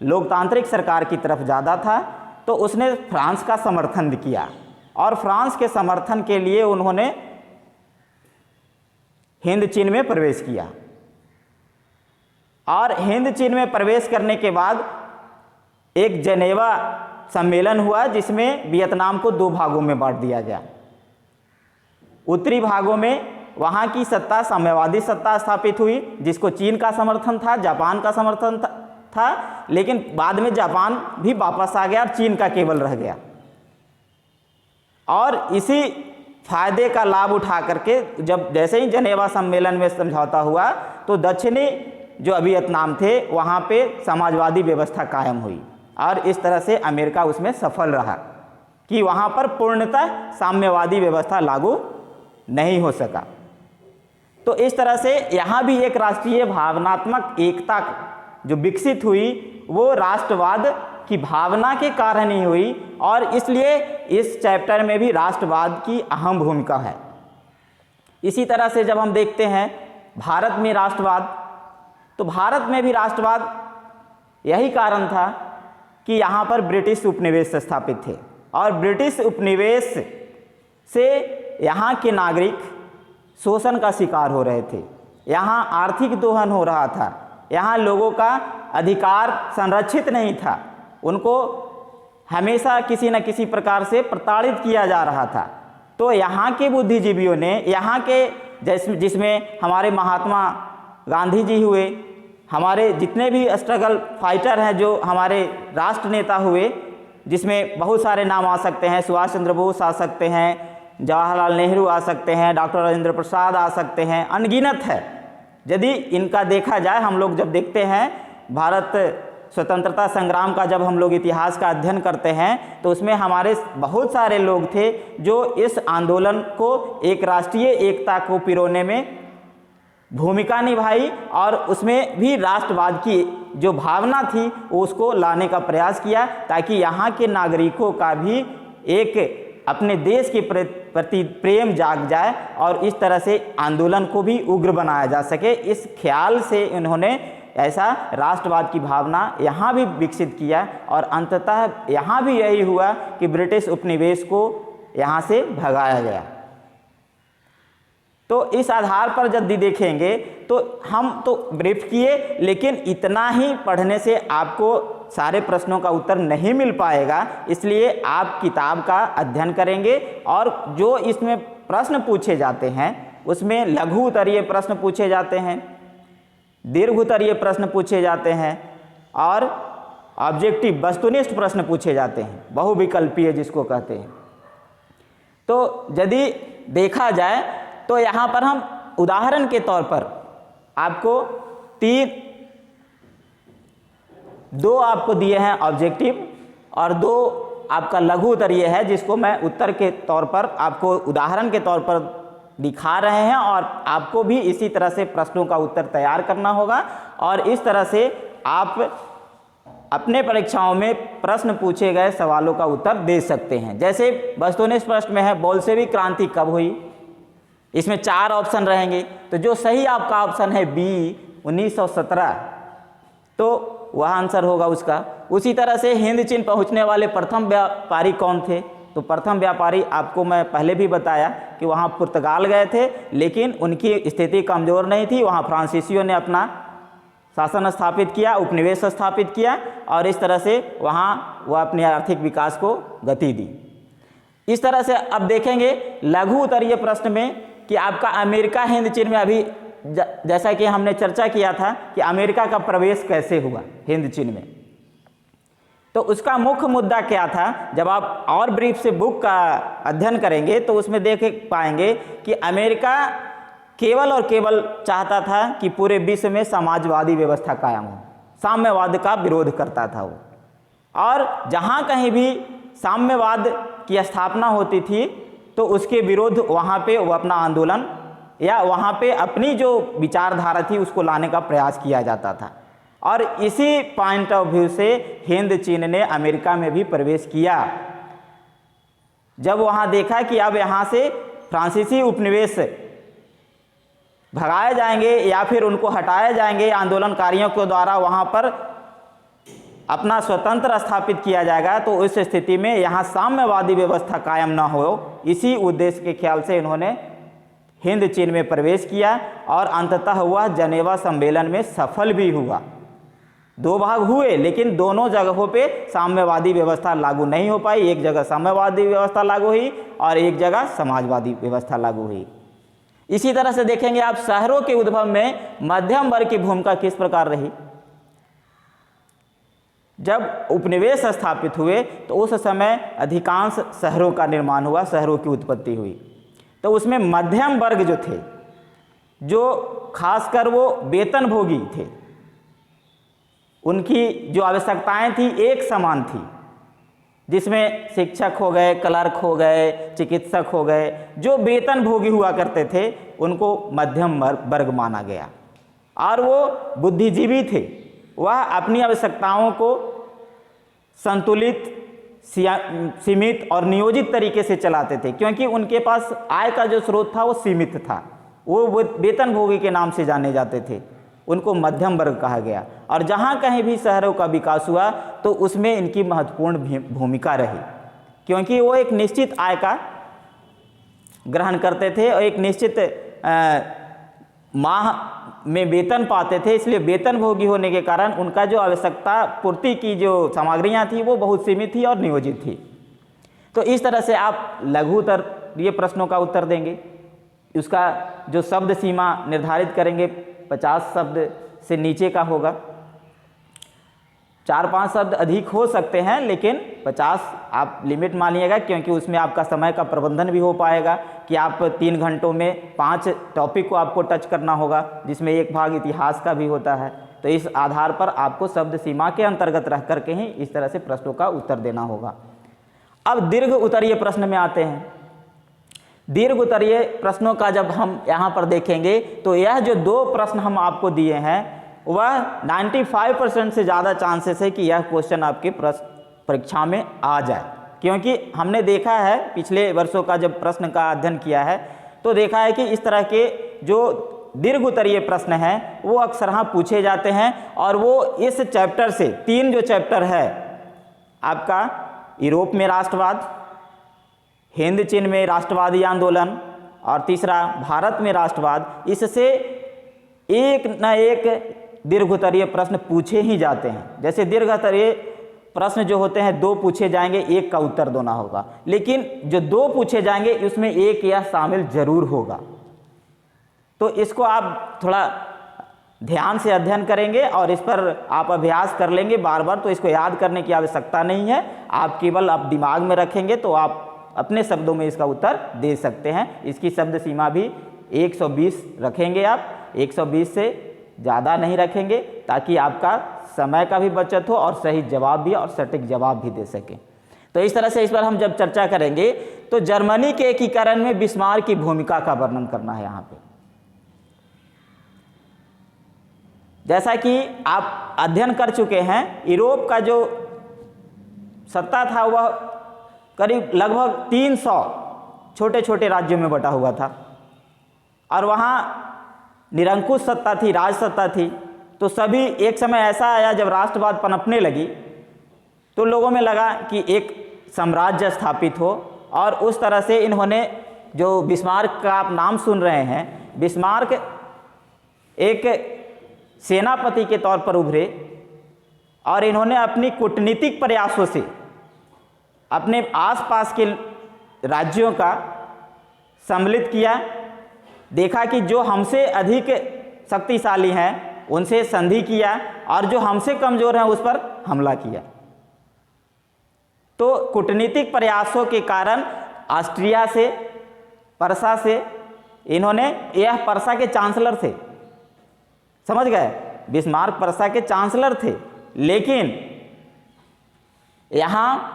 लोकतांत्रिक सरकार की तरफ ज़्यादा था। तो उसने फ्रांस का समर्थन किया और फ्रांस के समर्थन के लिए उन्होंने हिंद चीन में प्रवेश किया। और हिंद चीन में प्रवेश करने के बाद एक जेनेवा सम्मेलन हुआ, जिसमें वियतनाम को 2 भागों में बांट दिया गया। उत्तरी भागों में वहाँ की सत्ता साम्यवादी सत्ता स्थापित हुई, जिसको चीन का समर्थन था, जापान का समर्थन था, लेकिन बाद में जापान भी वापस आ गया और चीन का केवल रह गया। और इसी फायदे का लाभ उठा करके जब जैसे ही जनेवा सम्मेलन में समझौता हुआ तो दक्षिणी जो वियतनाम थे वहाँ पे समाजवादी व्यवस्था कायम हुई और इस तरह से अमेरिका उसमें सफल रहा कि वहाँ पर पूर्णतः साम्यवादी व्यवस्था लागू नहीं हो सका। तो इस तरह से यहाँ भी एक राष्ट्रीय भावनात्मक एकता जो विकसित हुई वो राष्ट्रवाद की भावना के कारण ही हुई और इसलिए इस चैप्टर में भी राष्ट्रवाद की अहम भूमिका है। इसी तरह से जब हम देखते हैं भारत में राष्ट्रवाद, तो भारत में भी राष्ट्रवाद यही कारण था कि यहाँ पर ब्रिटिश उपनिवेश स्थापित थे और ब्रिटिश उपनिवेश से यहाँ के नागरिक शोषण का शिकार हो रहे थे, यहाँ आर्थिक दोहन हो रहा था, यहाँ लोगों का अधिकार संरक्षित नहीं था, उनको हमेशा किसी न किसी प्रकार से प्रताड़ित किया जा रहा था। तो यहाँ के बुद्धिजीवियों ने, यहाँ के जिसमें हमारे महात्मा गांधी जी हुए, हमारे जितने भी स्ट्रगल फाइटर हैं, जो हमारे राष्ट्र नेता हुए, जिसमें बहुत सारे नाम आ सकते हैं, सुभाष चंद्र बोस आ सकते हैं, जवाहरलाल नेहरू आ सकते हैं, डॉक्टर राजेंद्र प्रसाद आ सकते हैं, अनगिनत है। यदि इनका देखा जाए, हम लोग जब देखते हैं भारत स्वतंत्रता संग्राम का, जब हम लोग इतिहास का अध्ययन करते हैं तो उसमें हमारे बहुत सारे लोग थे जो इस आंदोलन को, एक राष्ट्रीय एकता को पिरोने में भूमिका निभाई और उसमें भी राष्ट्रवाद की जो भावना थी उसको लाने का प्रयास किया, ताकि यहाँ के नागरिकों का भी एक अपने देश के प्रति प्रेम जाग जाए और इस तरह से आंदोलन को भी उग्र बनाया जा सके। इस ख्याल से इन्होंने ऐसा राष्ट्रवाद की भावना यहाँ भी विकसित किया और अंततः यहाँ भी यही हुआ कि ब्रिटिश उपनिवेश को यहाँ से भगाया गया। तो इस आधार पर यदि देखेंगे तो हम तो ब्रीफ किए, लेकिन इतना ही पढ़ने से आपको सारे प्रश्नों का उत्तर नहीं मिल पाएगा, इसलिए आप किताब का अध्ययन करेंगे और जो इसमें प्रश्न पूछे जाते हैं उसमें लघु उत्तरीय प्रश्न पूछे जाते हैं, दीर्घ उत्तरीय प्रश्न पूछे जाते हैं और ऑब्जेक्टिव वस्तुनिष्ठ प्रश्न पूछे जाते हैं, बहुविकल्पीय जिसको कहते हैं। तो यदि देखा जाए तो यहाँ पर हम उदाहरण के तौर पर आपको दो आपको दिए हैं ऑब्जेक्टिव और दो आपका लघु उत्तरीय है, जिसको मैं उत्तर के तौर पर आपको उदाहरण के तौर पर दिखा रहे हैं और आपको भी इसी तरह से प्रश्नों का उत्तर तैयार करना होगा और इस तरह से आप अपने परीक्षाओं में प्रश्न पूछे गए सवालों का उत्तर दे सकते हैं। जैसे वस्तुनिष्ठ प्रश्न में है बोल्शेविक क्रांति कब हुई, इसमें 4 ऑप्शन रहेंगे, तो जो सही आपका ऑप्शन है बी 1917, तो वह आंसर होगा उसका। उसी तरह से हिंद चीन पहुंचने वाले प्रथम व्यापारी कौन थे, तो प्रथम व्यापारी आपको मैं पहले भी बताया कि वहाँ पुर्तगाल गए थे, लेकिन उनकी स्थिति कमज़ोर नहीं थी, वहाँ फ्रांसीसियों ने अपना शासन स्थापित किया, उपनिवेश स्थापित किया और इस तरह से वहाँ वह अपने आर्थिक विकास को गति दी। इस तरह से अब देखेंगे लघु उत्तरीय प्रश्न में कि आपका अमेरिका हिंद चीन में अभी जैसा कि हमने चर्चा किया था कि अमेरिका का प्रवेश कैसे हुआ हिंद चीन में, तो उसका मुख्य मुद्दा क्या था। जब आप और ब्रीफ से बुक का अध्ययन करेंगे तो उसमें देख पाएंगे कि अमेरिका केवल और केवल चाहता था कि पूरे विश्व में समाजवादी व्यवस्था कायम हो, साम्यवाद का विरोध करता था वो, और जहाँ कहीं भी साम्यवाद की स्थापना होती थी तो उसके विरोध वहाँ पे वो अपना आंदोलन या वहाँ पे अपनी जो विचारधारा थी उसको लाने का प्रयास किया जाता था। और इसी पॉइंट ऑफ व्यू से हिंद चीन ने अमेरिका में भी प्रवेश किया। जब वहाँ देखा कि अब यहाँ से फ्रांसीसी उपनिवेश भगाए जाएंगे या फिर उनको हटाए जाएंगे आंदोलनकारियों के द्वारा, वहाँ पर अपना स्वतंत्र स्थापित किया जाएगा, तो उस स्थिति में यहाँ साम्यवादी व्यवस्था कायम न हो, इसी उद्देश्य के ख्याल से इन्होंने हिंद चीन में प्रवेश किया और अंततः वह जनेवा सम्मेलन में सफल भी हुआ। 2 भाग हुए लेकिन दोनों जगहों पे साम्यवादी व्यवस्था लागू नहीं हो पाई, एक जगह साम्यवादी व्यवस्था लागू हुई और एक जगह समाजवादी व्यवस्था लागू हुई। इसी तरह से देखेंगे आप शहरों के उद्भव में मध्यम वर्ग की भूमिका किस प्रकार रही। जब उपनिवेश स्थापित हुए तो उस समय अधिकांश शहरों का निर्माण हुआ, शहरों की उत्पत्ति हुई। तो उसमें मध्यम वर्ग जो थे, जो खासकर वो वेतनभोगी थे, उनकी जो आवश्यकताएं थी एक समान थी, जिसमें शिक्षक हो गए, क्लर्क हो गए, चिकित्सक हो गए, जो वेतनभोगी हुआ करते थे उनको मध्यम वर्ग माना गया। और वो बुद्धिजीवी थे, वह अपनी आवश्यकताओं को संतुलित, सीमित और नियोजित तरीके से चलाते थे, क्योंकि उनके पास आय का जो स्रोत था वो सीमित था। वो वेतनभोगी के नाम से जाने जाते थे, उनको मध्यम वर्ग कहा गया। और जहाँ कहीं भी शहरों का विकास हुआ तो उसमें इनकी महत्वपूर्ण भूमिका रही, क्योंकि वो एक निश्चित आय का ग्रहण करते थे और एक निश्चित माह में वेतन पाते थे। इसलिए वेतनभोगी होने के कारण उनका जो आवश्यकता पूर्ति की जो सामग्रियाँ थी वो बहुत सीमित थी और नियोजित थी। तो इस तरह से आप लघुतर ये प्रश्नों का उत्तर देंगे। उसका जो शब्द सीमा निर्धारित करेंगे 50 शब्द से नीचे का होगा। 4-5 शब्द अधिक हो सकते हैं, लेकिन 50 आप लिमिट मानिएगा, क्योंकि उसमें आपका समय का प्रबंधन भी हो पाएगा कि आप 3 घंटों में 5 टॉपिक को आपको टच करना होगा, जिसमें एक भाग इतिहास का भी होता है। तो इस आधार पर आपको शब्द सीमा के अंतर्गत रह करके ही इस तरह से प्रश्नों का उत्तर देना होगा। अब दीर्घ उत्तरीय प्रश्न में आते हैं। दीर्घ उत्तरीय प्रश्नों का जब हम यहाँ पर देखेंगे तो यह जो 2 प्रश्न हम आपको दिए हैं वह 95% से ज़्यादा चांसेस है कि यह क्वेश्चन आपके परीक्षा में आ जाए, क्योंकि हमने देखा है पिछले वर्षों का जब प्रश्न का अध्ययन किया है तो देखा है कि इस तरह के जो दीर्घ उत्तरीय प्रश्न हैं वो अक्सर हाँ पूछे जाते हैं। और वो इस चैप्टर से 3 जो चैप्टर है आपका, यूरोप में राष्ट्रवाद, हिंद चीन में राष्ट्रवादी आंदोलन और तीसरा भारत में राष्ट्रवाद, इससे एक न एक दीर्घ उत्तरीय प्रश्न पूछे ही जाते हैं। जैसे दीर्घ उत्तरीय प्रश्न जो होते हैं 2 पूछे जाएंगे, 1 का उत्तर देना होगा, लेकिन जो 2 पूछे जाएंगे उसमें 1 यह शामिल जरूर होगा। तो इसको आप थोड़ा ध्यान से अध्ययन करेंगे और इस पर आप अभ्यास कर लेंगे बार बार, तो इसको याद करने की आवश्यकता नहीं है। आप केवल आप दिमाग में रखेंगे तो आप अपने शब्दों में इसका उत्तर दे सकते हैं। इसकी शब्द सीमा भी 120 रखेंगे आप, 120 से ज़्यादा नहीं रखेंगे, ताकि आपका समय का भी बचत हो और सही जवाब भी और सटीक जवाब भी दे सकें। तो इस तरह से इस पर हम जब चर्चा करेंगे तो जर्मनी के एकीकरण में बिस्मार्क की भूमिका का वर्णन करना है। यहाँ पे जैसा कि आप अध्ययन कर चुके हैं, यूरोप का जो सत्ता था वह करीब लगभग 300 छोटे छोटे राज्यों में बटा हुआ था और वहाँ निरंकुश सत्ता थी, राज सत्ता थी। तो सभी एक समय ऐसा आया जब राष्ट्रवाद पनपने लगी तो लोगों में लगा कि एक साम्राज्य स्थापित हो, और उस तरह से इन्होंने जो बिस्मार्क का आप नाम सुन रहे हैं, बिस्मार्क एक सेनापति के तौर पर उभरे और इन्होंने अपनी कूटनीतिक प्रयासों से अपने आसपास के राज्यों का सम्मिलित किया। देखा कि जो हमसे अधिक शक्तिशाली हैं उनसे संधि किया और जो हमसे कमज़ोर हैं उस पर हमला किया। तो कूटनीतिक प्रयासों के कारण ऑस्ट्रिया से, पर्सा से, इन्होंने, यह पर्सा के चांसलर थे, समझ गए, बिस्मार्क पर्सा के चांसलर थे, लेकिन यहाँ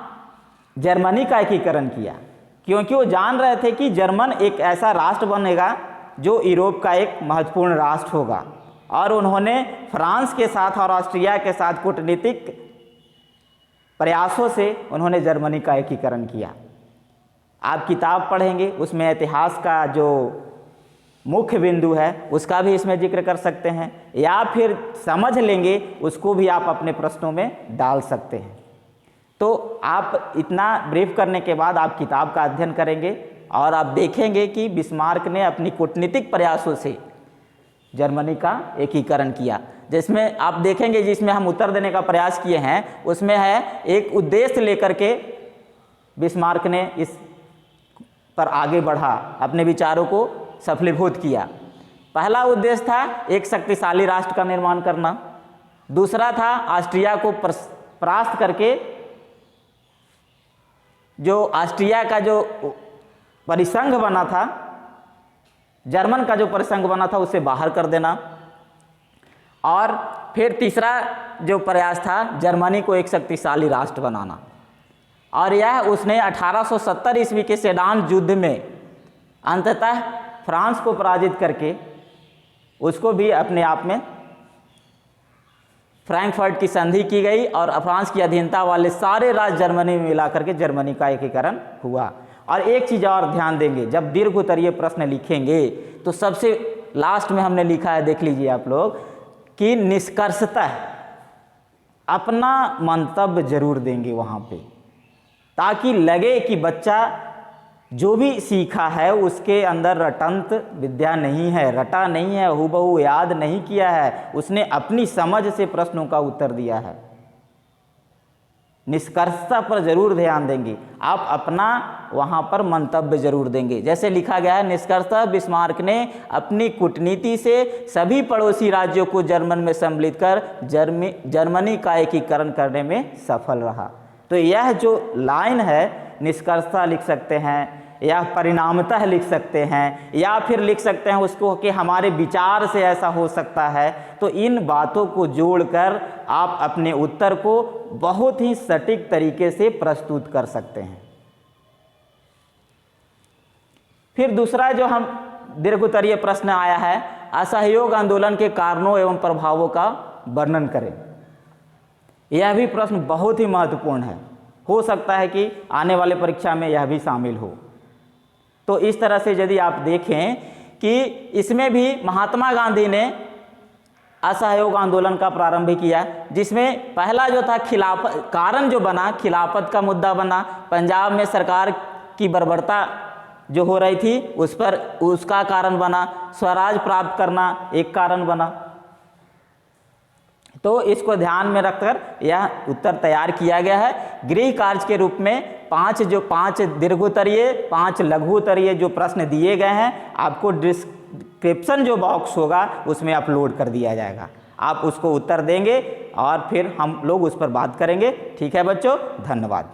जर्मनी का एकीकरण किया, क्योंकि वो जान रहे थे कि जर्मन एक ऐसा राष्ट्र बनेगा जो यूरोप का एक महत्वपूर्ण राष्ट्र होगा। और उन्होंने फ्रांस के साथ और ऑस्ट्रिया के साथ कूटनीतिक प्रयासों से उन्होंने जर्मनी का एकीकरण किया। आप किताब पढ़ेंगे उसमें इतिहास का जो मुख्य बिंदु है उसका भी इसमें जिक्र कर सकते हैं, या फिर समझ लेंगे उसको भी आप अपने प्रश्नों में डाल सकते हैं। तो आप इतना ब्रीफ करने के बाद आप किताब का अध्ययन करेंगे और आप देखेंगे कि बिस्मार्क ने अपनी कूटनीतिक प्रयासों से जर्मनी का एकीकरण किया। जिसमें आप देखेंगे, जिसमें हम उत्तर देने का प्रयास किए हैं, उसमें है एक उद्देश्य लेकर के बिस्मार्क ने इस पर आगे बढ़ा, अपने विचारों को सफलीभूत किया। पहला उद्देश्य था एक शक्तिशाली राष्ट्र का निर्माण करना, दूसरा था ऑस्ट्रिया को परास्त करके जो ऑस्ट्रिया का जो परिसंघ बना था, जर्मन का जो परिसंघ बना था, उसे बाहर कर देना। और फिर तीसरा जो प्रयास था जर्मनी को एक शक्तिशाली राष्ट्र बनाना। और यह उसने 1870 ईस्वी के सेडान युद्ध में अंततः फ्रांस को पराजित करके उसको भी अपने आप में फ्रैंकफर्ट की संधि की गई और फ्रांस की अधीनता वाले सारे राज्य जर्मनी में मिलाकर के जर्मनी का एकीकरण हुआ। और एक चीज़ और ध्यान देंगे, जब दीर्घ उत्तरीय प्रश्न लिखेंगे तो सबसे लास्ट में हमने लिखा है, देख लीजिए आप लोग, कि निष्कर्षतः अपना मंतव्य जरूर देंगे वहाँ पे, ताकि लगे कि बच्चा जो भी सीखा है उसके अंदर रटंत विद्या नहीं है, रटा नहीं है, हूबहू याद नहीं किया है, उसने अपनी समझ से प्रश्नों का उत्तर दिया है। निष्कर्षता पर जरूर ध्यान देंगे, आप अपना वहाँ पर मंतव्य जरूर देंगे। जैसे लिखा गया है, निष्कर्षतः बिस्मार्क ने अपनी कूटनीति से सभी पड़ोसी राज्यों को जर्मन में सम्मिलित कर जर्मनी का एकीकरण करने में सफल रहा। तो यह जो लाइन है, निष्कर्षतः लिख सकते हैं या परिणामतः लिख सकते हैं, या फिर लिख सकते हैं उसको कि हमारे विचार से ऐसा हो सकता है। तो इन बातों को जोड़कर आप अपने उत्तर को बहुत ही सटीक तरीके से प्रस्तुत कर सकते हैं। फिर दूसरा जो हम दीर्घ उत्तरीय प्रश्न आया है, असहयोग आंदोलन के कारणों एवं प्रभावों का वर्णन करें। यह भी प्रश्न बहुत ही महत्वपूर्ण है, हो सकता है कि आने वाले परीक्षा में यह भी शामिल हो। तो इस तरह से यदि आप देखें कि इसमें भी महात्मा गांधी ने असहयोग आंदोलन का प्रारंभ किया, जिसमें पहला जो था खिलाफत, कारण जो बना खिलाफत का मुद्दा बना, पंजाब में सरकार की बर्बरता जो हो रही थी उस पर उसका कारण बना, स्वराज प्राप्त करना एक कारण बना। तो इसको ध्यान में रखकर यह उत्तर तैयार किया गया है। गृह कार्य के रूप में पांच दीर्घोत्तरीय, 5 लघुत्तरीय जो प्रश्न दिए गए हैं, आपको डिस्क्रिप्शन जो बॉक्स होगा उसमें अपलोड कर दिया जाएगा। आप उसको उत्तर देंगे और फिर हम लोग उस पर बात करेंगे। ठीक है बच्चों, धन्यवाद।